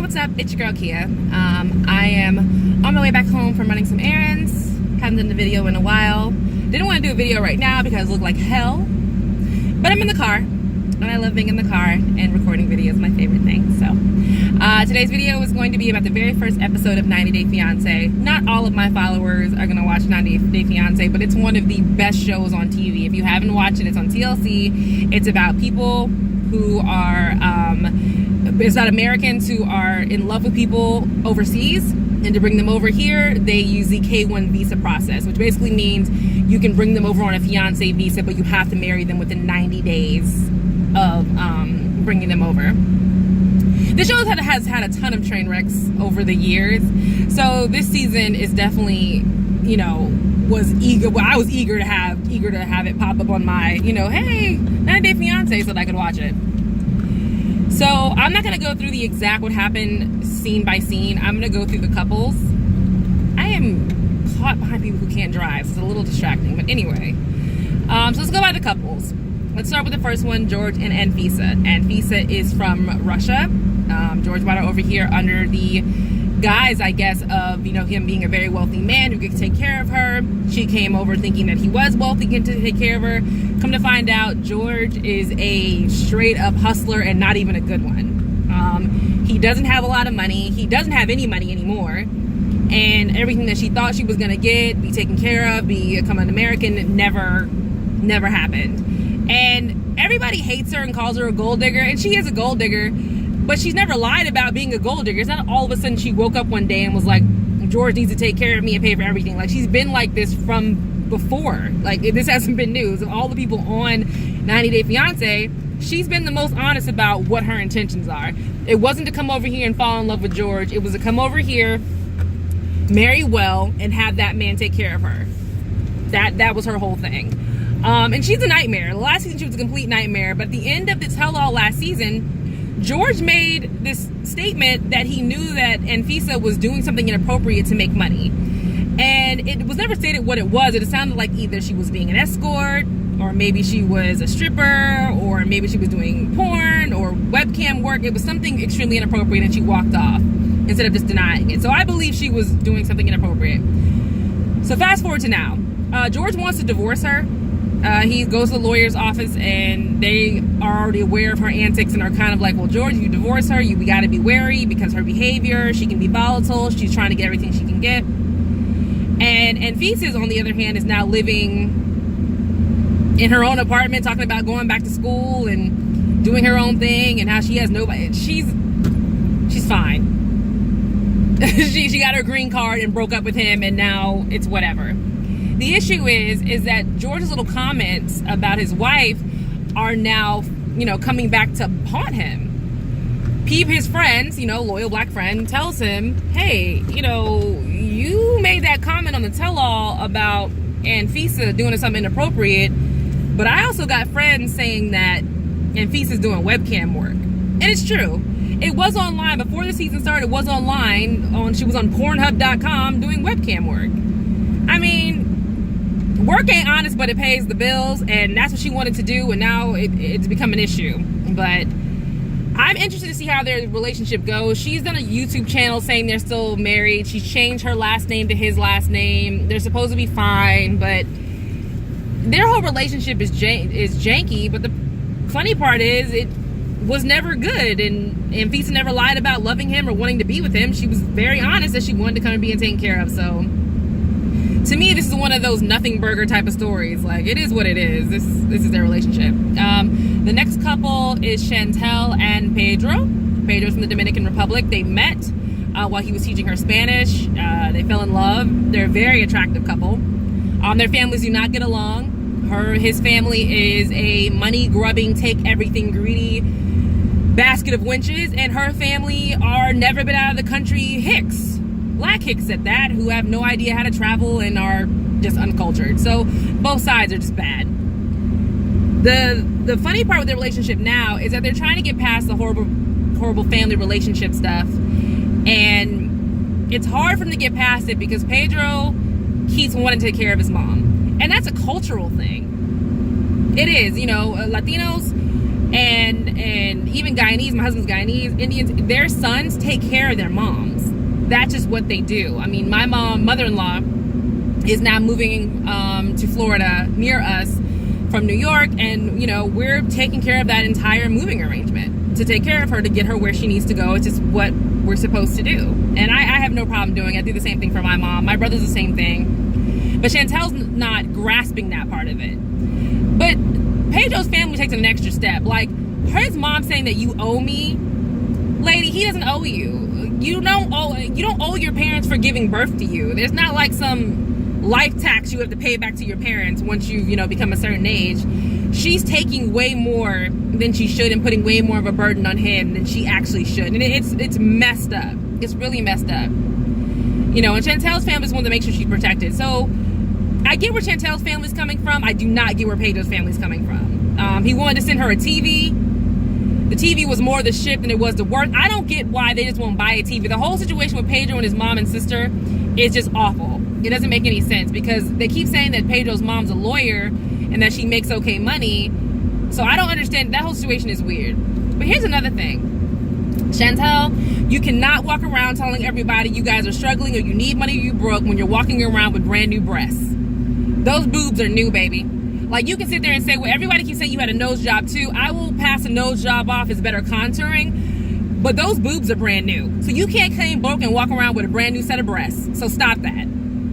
what's up? It's your girl Kia. I am on my way back home from running some errands. Haven't done the video in a while. Didn't want to do a video right now because it looked like hell. But I'm in the car, and I love being in the car, and recording video is my favorite thing. So today's video is going to be about the very first episode of 90 Day Fiance. Not all of my followers are going to watch 90 Day Fiance, but it's one of the best shows on TV. If you haven't watched it, it's on TLC. It's about people who are it's about Americans who are in love with people overseas, and to bring them over here they use the K-1 visa process, which basically means you can bring them over on a fiance visa, but you have to marry them within 90 days of bringing them over. The show has had a ton of train wrecks over the years, so this season is definitely, I was eager to have it pop up on my, hey, 90 Day Fiance, so that I could watch it. So I'm not going to go through the exact what happened scene by scene. I'm going to go through the couples. I am caught behind people who can't drive, so it's a little distracting. But anyway, so let's go by the couples. Let's start with the first one, George and Anfisa. Anfisa is from Russia. George brought her over here under the guise, I guess, of him being a very wealthy man who could take care of her. She came over thinking that he was wealthy and to take care of her. Come to find out, George is a straight up hustler and not even a good one. He doesn't have a lot of money. He doesn't have any money anymore. And everything that she thought she was gonna get, be taken care of, become an American, never happened. And everybody hates her and calls her a gold digger, and she is a gold digger. But she's never lied about being a gold digger. It's not all of a sudden she woke up one day and was like, George needs to take care of me and pay for everything. Like, she's been like this from before. Like, this hasn't been news. Of all the people on 90 Day Fiance, she's been the most honest about what her intentions are. It wasn't to come over here and fall in love with George. It was to come over here, marry well, and have that man take care of her. That was her whole thing. And she's a nightmare. The last season she was a complete nightmare. But at the end of the tell-all last season, George made this statement that he knew that Anfisa was doing something inappropriate to make money. And it was never stated what it was. It sounded like either she was being an escort, or maybe she was a stripper, or maybe she was doing porn or webcam work. It was something extremely inappropriate, and she walked off instead of just denying it. So I believe she was doing something inappropriate. So fast forward to now. George wants to divorce her. He goes to the lawyer's office, and they are already aware of her antics and are kind of like, well, George, you divorce her, we got to be wary because her behavior, she can be volatile. She's trying to get everything she can get. And Anfisa, on the other hand, is now living in her own apartment, talking about going back to school and doing her own thing, and how she has nobody. She's fine. she got her green card and broke up with him, and now it's whatever. The issue is that George's little comments about his wife are now, coming back to haunt him. Peep, his friends, loyal black friend, tells him, hey, you made that comment on the tell-all about Anfisa doing something inappropriate, but I also got friends saying that Anfisa's doing webcam work. And it's true. It was online. Before the season started, it was online. She was on Pornhub.com doing webcam work. I mean, work ain't honest, but it pays the bills, and that's what she wanted to do, and now it's become an issue. But I'm interested to see how their relationship goes. She's done a YouTube channel saying they're still married. She's changed her last name to his last name. They're supposed to be fine, but their whole relationship is janky. But the funny part is it was never good, and Anfisa never lied about loving him or wanting to be with him. She was very honest that she wanted to come and be taken care of. So to me, this is one of those nothing burger type of stories. Like, it is what it is. This is their relationship. The next couple is Chantel and Pedro. Pedro's from the Dominican Republic. They met while he was teaching her Spanish. They fell in love. They're a very attractive couple. Their families do not get along. His family is a money-grubbing, take-everything, greedy basket of wenches, and her family are never been out of the country hicks. Black hicks at that, who have no idea how to travel and are just uncultured. So both sides are just bad. The funny part with their relationship now is that they're trying to get past the horrible family relationship stuff, and it's hard for them to get past it because Pedro keeps wanting to take care of his mom, and that's a cultural thing. It is, Latinos And even Guyanese, my husband's Guyanese, Indians, their sons take care of their moms. That's just what they do. I mean, my mother-in-law is now moving to Florida near us from New York, and you know, we're taking care of that entire moving arrangement to take care of her, to get her where she needs to go. It's just what we're supposed to do, and I have no problem doing it. I do the same thing for my mom. My brother's the same thing, but Chantel's not grasping that part of it. But Pedro's family takes an extra step. Like, his mom saying that you owe me, lady, he doesn't owe you. You don't owe your parents for giving birth to you. There's not like some life tax you have to pay back to your parents once you become a certain age. She's taking way more than she should and putting way more of a burden on him than she actually should. And it's messed up. It's really messed up. You know, and Chantel's family just wanted to make sure she's protected. So I get where Chantel's family's coming from. I do not get where Pedro's family's coming from. He wanted to send her a TV. The TV was more the ship than it was the worth. I don't get why they just won't buy a TV. The whole situation with Pedro and his mom and sister is just awful. It doesn't make any sense, because they keep saying that Pedro's mom's a lawyer and that she makes okay money. So I don't understand. That whole situation is weird. But here's another thing. Chantel, you cannot walk around telling everybody you guys are struggling or you need money or you broke when you're walking around with brand new breasts. Those boobs are new, baby. Like, you can sit there and say, well, everybody keeps saying you had a nose job too. I will pass a nose job off as better contouring, but those boobs are brand new. So you can't claim broke and walk around with a brand new set of breasts. So stop that.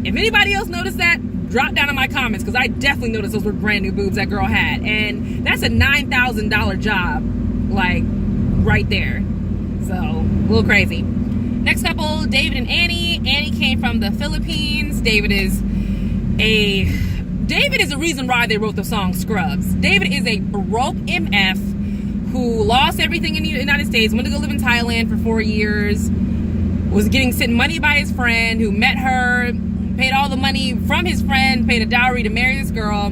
If anybody else noticed that, drop down in my comments, because I definitely noticed those were brand new boobs that girl had. And that's a $9,000 job, like, right there. So, a little crazy. Next couple, David and Annie. Annie came from the Philippines. David is the reason why they wrote the song Scrubs. David is a broke MF who lost everything in the United States, went to go live in Thailand for 4 years, was getting sent money by his friend who met her, paid all the money from his friend, paid a dowry to marry this girl.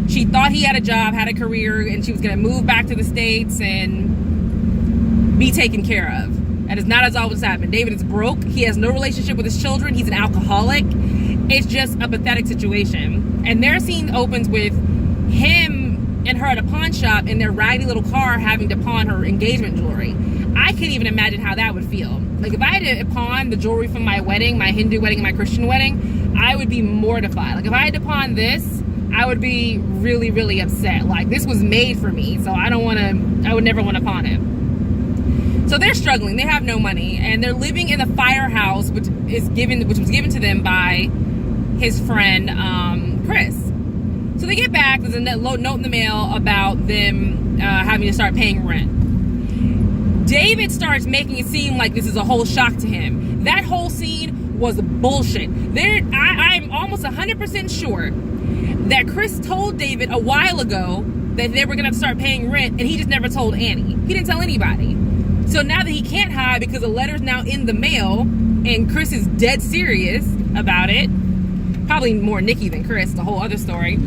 She thought he had a job, had a career, and she was going to move back to the States and be taken care of. That is not as always happened. David is broke. He has no relationship with his children. He's an alcoholic. It's just a pathetic situation. And their scene opens with him and her at a pawn shop in their raggedy little car having to pawn her engagement jewelry. I can't even imagine how that would feel. Like, if I had to pawn the jewelry from my wedding, my Hindu wedding, my Christian wedding, I would be mortified. Like, if I had to pawn this, I would be really, really upset. Like, this was made for me, so I would never want to pawn it. So they're struggling. They have no money, and they're living in a firehouse, which was given to them by his friend, Chris. So they get back. There's a note in the mail about them having to start paying rent. David starts making it seem like this is a whole shock to him. That whole scene was bullshit. I'm almost 100% sure that Chris told David a while ago that they were going to start paying rent, and he just never told Annie. He didn't tell anybody. So now that he can't hide because the letter's now in the mail, and Chris is dead serious about it, probably more Nikki than Chris, the whole other story,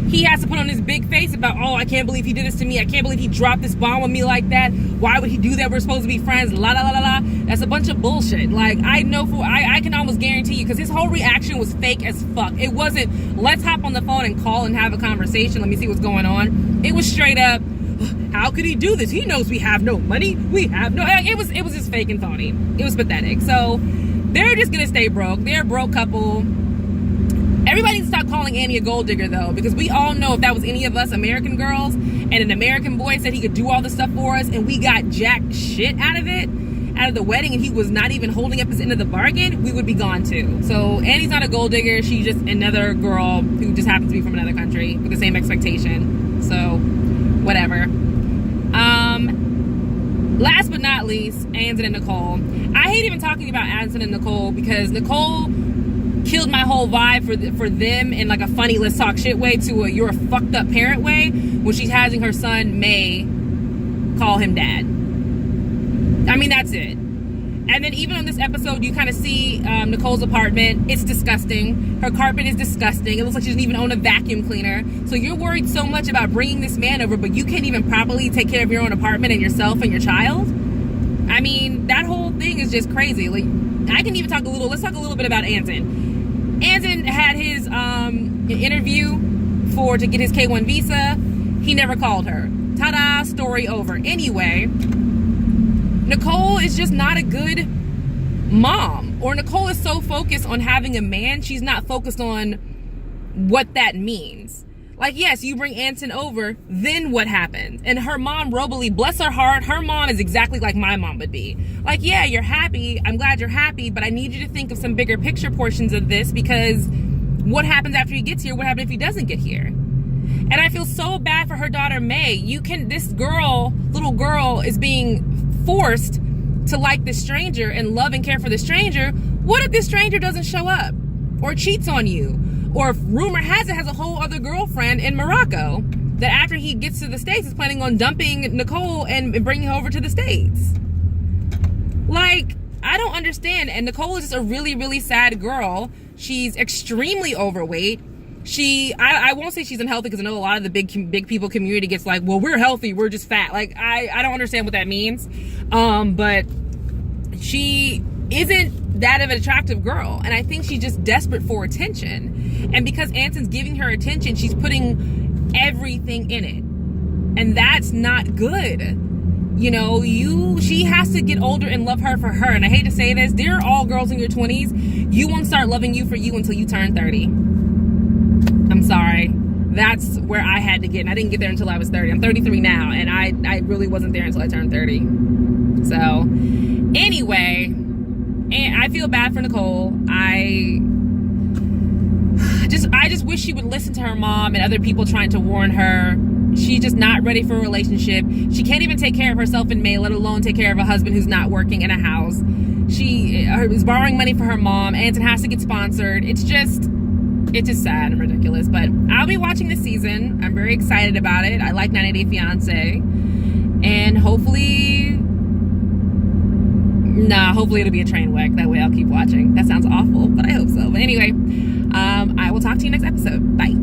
he has to put on his big face about, oh, I can't believe he did this to me. I can't believe he dropped this bomb on me like that. Why would he do that? We're supposed to be friends. La la la la la. That's a bunch of bullshit. Like, I can almost guarantee you, because his whole reaction was fake as fuck. It wasn't, let's hop on the phone and call and have a conversation. Let me see what's going on. It was straight up, how could he do this? He knows we have no money. We have no, it was just fake and phony. It was pathetic. So they're just gonna stay broke. They're a broke couple. Everybody needs to stop calling Annie a gold digger, though, because we all know if that was any of us American girls and an American boy said he could do all this stuff for us and we got jack shit out of it, out of the wedding, and he was not even holding up his end of the bargain, we would be gone too. So Annie's not a gold digger. She's just another girl who just happens to be from another country with the same expectation. So whatever. Last but not least, Anson and Nicole. I hate even talking about Anson and Nicole because Nicole killed my whole vibe for them in like a funny let's talk shit way to a you're a fucked up parent way when she's having her son May call him dad. I mean, that's it. And then even on this episode, you kind of see Nicole's apartment. It's disgusting. Her carpet is disgusting. It looks like she doesn't even own a vacuum cleaner. So you're worried so much about bringing this man over, but you can't even properly take care of your own apartment and yourself and your child. I mean, that whole thing is just crazy. Like, I can even let's talk a little bit about Anson. Anson had his interview to get his K-1 visa. He never called her. Ta-da, story over. Anyway, Nicole is just not a good mom. Or Nicole is so focused on having a man, she's not focused on what that means. Like, yes, you bring Anson over, then what happens? And her mom, Rosalie, bless her heart, her mom is exactly like my mom would be. Like, yeah, you're happy, I'm glad you're happy, but I need you to think of some bigger picture portions of this, because what happens after he gets here? What happens if he doesn't get here? And I feel so bad for her daughter, May. This little girl is being forced to like this stranger and love and care for the stranger. What if this stranger doesn't show up or cheats on you? Or if rumor has it has a whole other girlfriend in Morocco that after he gets to the States is planning on dumping Nicole and bringing her over to the States. Like, I don't understand. And Nicole is just a really, really sad girl. She's extremely overweight. I won't say she's unhealthy, because I know a lot of the big people community gets like, well, we're healthy, we're just fat. Like, I don't understand what that means. But she isn't that of an attractive girl, and I think she's just desperate for attention. And because Anson's giving her attention, she's putting everything in it, and that's not good. You know, she has to get older and love her for her. And I hate to say this, dear all girls in your 20s, you won't start loving you for you until you turn 30. I'm sorry. That's where I had to get, and I didn't get there until I was 30. I'm 33 now, and I really wasn't there until I turned 30. So anyway, and I feel bad for Nicole. I just wish she would listen to her mom and other people trying to warn her. She's just not ready for a relationship. She can't even take care of herself in May, let alone take care of a husband who's not working in a house. She is borrowing money for her mom. Anson has to get sponsored. It's just sad and ridiculous. But I'll be watching this season. I'm very excited about it. I like 90 Day Fiance. And hopefully it'll be a train wreck. That way I'll keep watching. That sounds awful, but I hope so. But anyway, I will talk to you next episode. Bye.